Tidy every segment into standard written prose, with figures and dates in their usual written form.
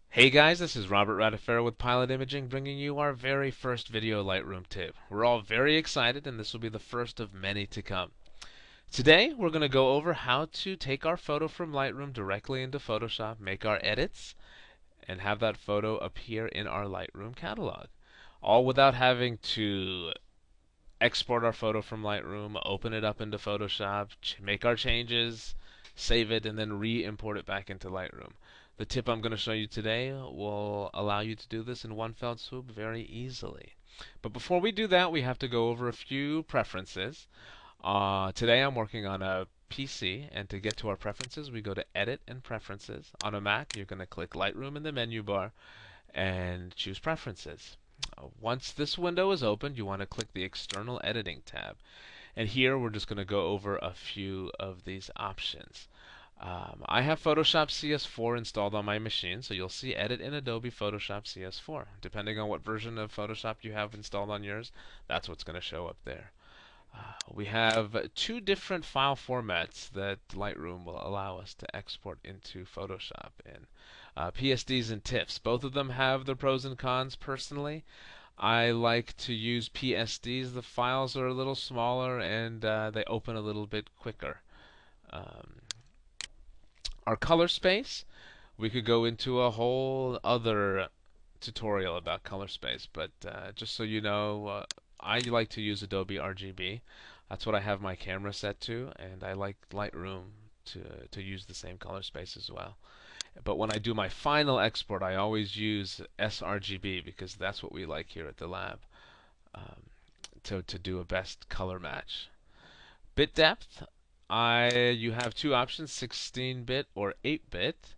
Hey guys, this is Robert Radifera with Pilot Imaging bringing you our very first video Lightroom tip. We're all very excited and this will be the first of many to come. Today we're going to go over how to take our photo from Lightroom directly into Photoshop, make our edits, and have that photo appear in our Lightroom catalog. All without having to export our photo from Lightroom, open it up into Photoshop, make our changes, save it, and then re-import it back into Lightroom. The tip I'm going to show you today will allow you to do this in one fell swoop very easily. But before we do that, we have to go over a few preferences. Today I'm working on a PC, and to get to our preferences, we go to Edit and Preferences. On a Mac, you're going to click Lightroom in the menu bar and choose Preferences. Once this window is opened, you want to click the External Editing tab. And here we're just going to go over a few of these options. I have Photoshop CS4 installed on my machine, so you'll see Edit in Adobe Photoshop CS4. Depending on what version of Photoshop you have installed on yours, that's what's going to show up there. We have two different file formats that Lightroom will allow us to export into Photoshop in PSDs and TIFFs. Both of them have their pros and cons personally. I like to use PSDs. The files are a little smaller and they open a little bit quicker. Um, our color space, we could go into a whole other tutorial about color space, but just so you know, I like to use Adobe RGB. That's what I have my camera set to, and I like Lightroom to use the same color space as well. But when I do my final export, I always use sRGB because that's what we like here at the lab, um, to do a best color match. Bit depth, you have two options, 16-bit or 8-bit.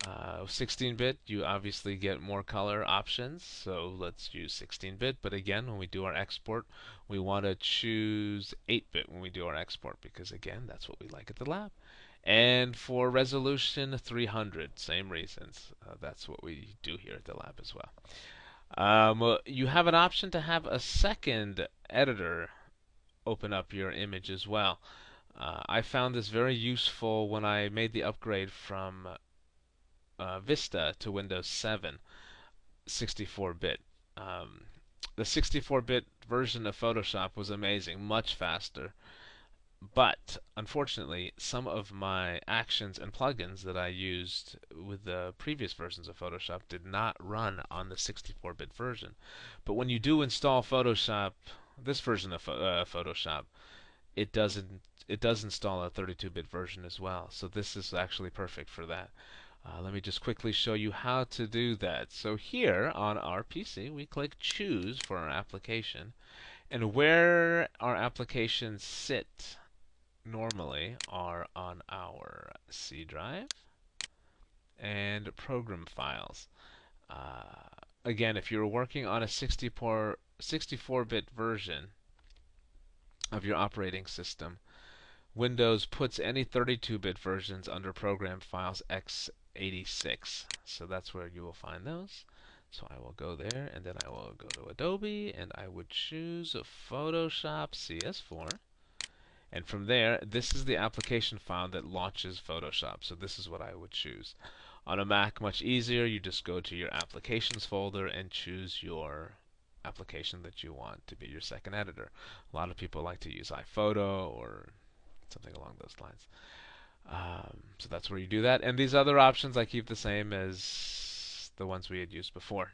16-bit, you obviously get more color options, so let's use 16-bit. But again, when we do our export, we want to choose 8-bit when we do our export because again, that's what we like at the lab. And for resolution 300, same reasons. That's what we do here at the lab as well. You have an option to have a second editor open up your image as well. I found this very useful when I made the upgrade from Vista to Windows 7 64-bit. Um, the 64-bit version of Photoshop was amazing, much faster. But unfortunately, some of my actions and plugins that I used with the previous versions of Photoshop did not run on the 64-bit version. But when you do install Photoshop, this version of Photoshop, it does install a 32-bit version as well. So this is actually perfect for that. Let me just quickly show you how to do that. So here on our PC, we click Choose for our application. And where our applications sit normally are on our C drive and program files. Uh, Again, if you're working on a 64-bit version of your operating system, Windows puts any 32-bit versions under program files x86. So that's where you will find those. So I will go there and then I will go to Adobe and I would choose Photoshop CS4. And from there, this is the application file that launches Photoshop. So this is what I would choose. On a Mac, much easier. You just go to your applications folder and choose your application that you want to be your second editor. A lot of people like to use iPhoto or something along those lines. So that's where you do that. And these other options I keep the same as the ones we had used before.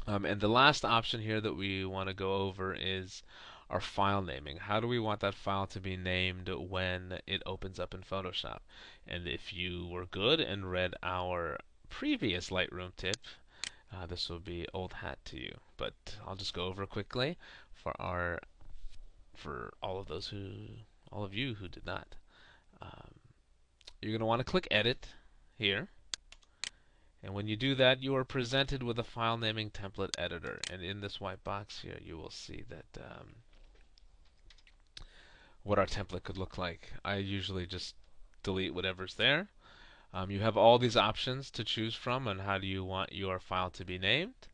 And the last option here that we want to go over is our file naming. How do we want that file to be named when it opens up in Photoshop? And if you were good and read our previous Lightroom tip, this will be old hat to you. But I'll just go over quickly for all of you who did not. Um, you're going to want to click Edit here. And when you do that, you are presented with a file naming template editor. And in this white box here, you will see that what our template could look like. I usually just delete whatever's there. You have all these options to choose from on how do you want your file to be named.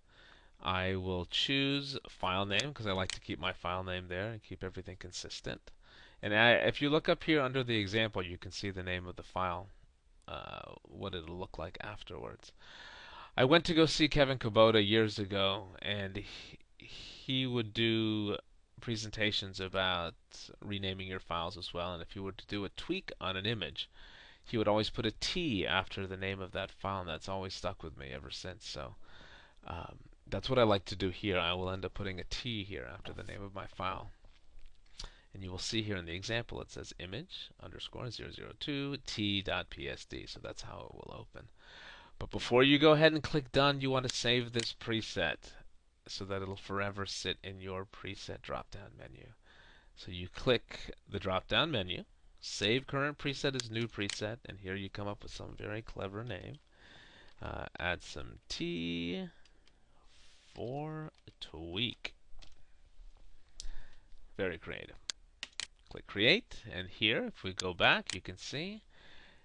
I will choose file name because I like to keep my file name there and keep everything consistent. And if you look up here under the example, you can see the name of the file what it'll look like afterwards. I went to go see Kevin Kubota years ago, and he would do presentations about renaming your files as well. And if you were to do a tweak on an image, he would always put a T after the name of that file, and that's always stuck with me ever since. So that's what I like to do here. I will end up putting a T here after the name of my file. And you will see here in the example it says image underscore 002 t.psd. So that's how it will open. But before you go ahead and click done, you want to save this preset so that it'll forever sit in your preset drop-down menu. So you click the drop-down menu, save current preset as new preset, and here you come up with some very clever name. Add some T for tweak. Very creative. Click create, and here, if we go back, you can see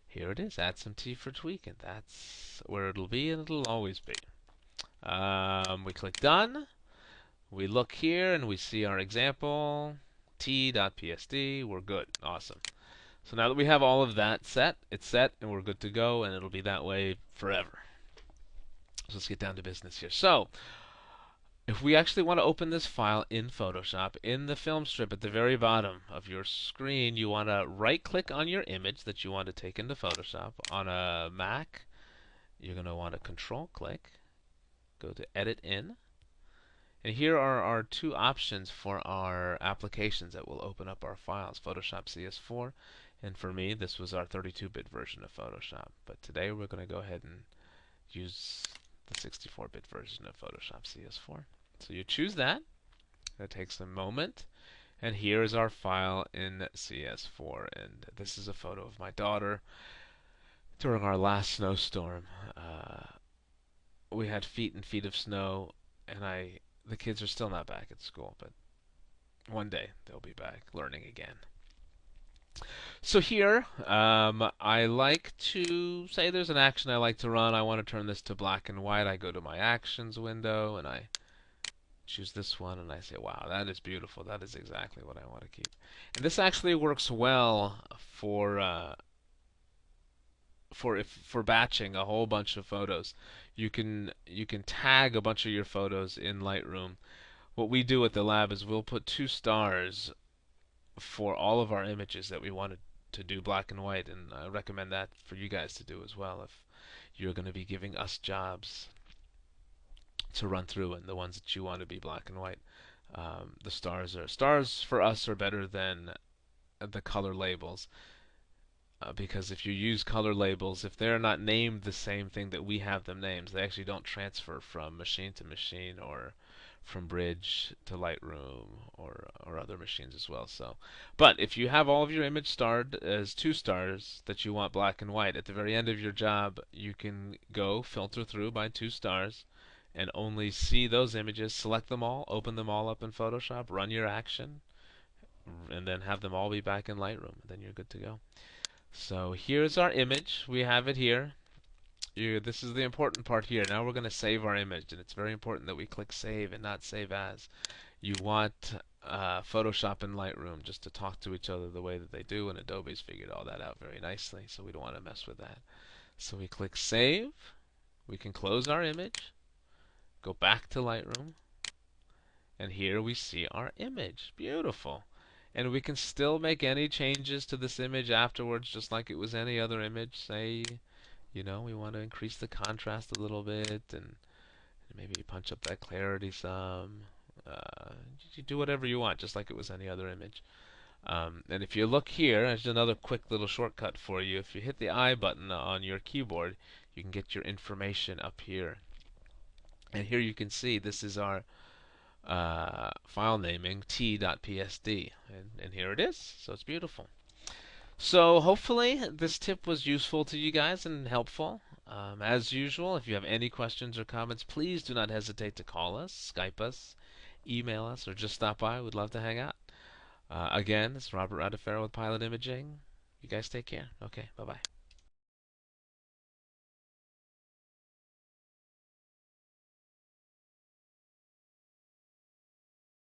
here it is. Add some T for tweak, and that's where it'll be, and it'll always be. We click done. We look here, and we see our example t.psd. We're good. Awesome. So now that we have all of that set, it's set, and we're good to go, and it'll be that way forever. So let's get down to business here. So if we actually want to open this file in Photoshop, in the film strip at the very bottom of your screen, you want to right-click on your image that you want to take into Photoshop. On a Mac, you're going to want to Control-click, go to Edit In, and here are our two options for our applications that will open up our files, Photoshop CS4, and for me, this was our 32-bit version of Photoshop. But today, we're going to go ahead and use the 64-bit version of Photoshop CS4. So you choose that. That takes a moment. And here is our file in CS4. And this is a photo of my daughter during our last snowstorm. We had feet and feet of snow, and the kids are still not back at school, but one day they'll be back learning again. So here, I like to say there's an action I like to run. I want to turn this to black and white. I go to my actions window, and I choose this one, and I say, wow, that is beautiful. That is exactly what I want to keep. And this actually works well for batching a whole bunch of photos. You can tag a bunch of your photos in Lightroom. What we do at the lab is we'll put 2 stars for all of our images that we want to do black and white, and I recommend that for you guys to do as well if you're going to be giving us jobs to run through, and the ones that you want to be black and white. The stars for us are better than the color labels, because if you use color labels, if they're not named the same thing that we have them named, they actually don't transfer from machine to machine or from Bridge to Lightroom or other machines as well. So, but if you have all of your image starred as 2 stars that you want black and white, at the very end of your job, you can go filter through by 2 stars and only see those images, select them all, open them all up in Photoshop, run your action, and then have them all be back in Lightroom. Then you're good to go. So here's our image. We have it here. This is the important part here. Now we're going to save our image, and it's very important that we click Save and not Save As. You want Photoshop and Lightroom just to talk to each other the way that they do, and Adobe's figured all that out very nicely, so we don't want to mess with that. So we click Save. We can close our image, go back to Lightroom, and here we see our image. Beautiful. And we can still make any changes to this image afterwards, just like it was any other image. Say, we want to increase the contrast a little bit, and maybe punch up that clarity some. You do whatever you want, just like it was any other image. And if you look here, there's another quick little shortcut for you. If you hit the I button on your keyboard, you can get your information up here. And here you can see this is our file naming t.psd, and here it is. So it's beautiful. So hopefully this tip was useful to you guys and helpful. As usual, if you have any questions or comments, please do not hesitate to call us, Skype us, email us, or just stop by. We'd love to hang out. Again, it's Robert Radifero with Pilot Imaging. You guys take care. Okay, bye-bye.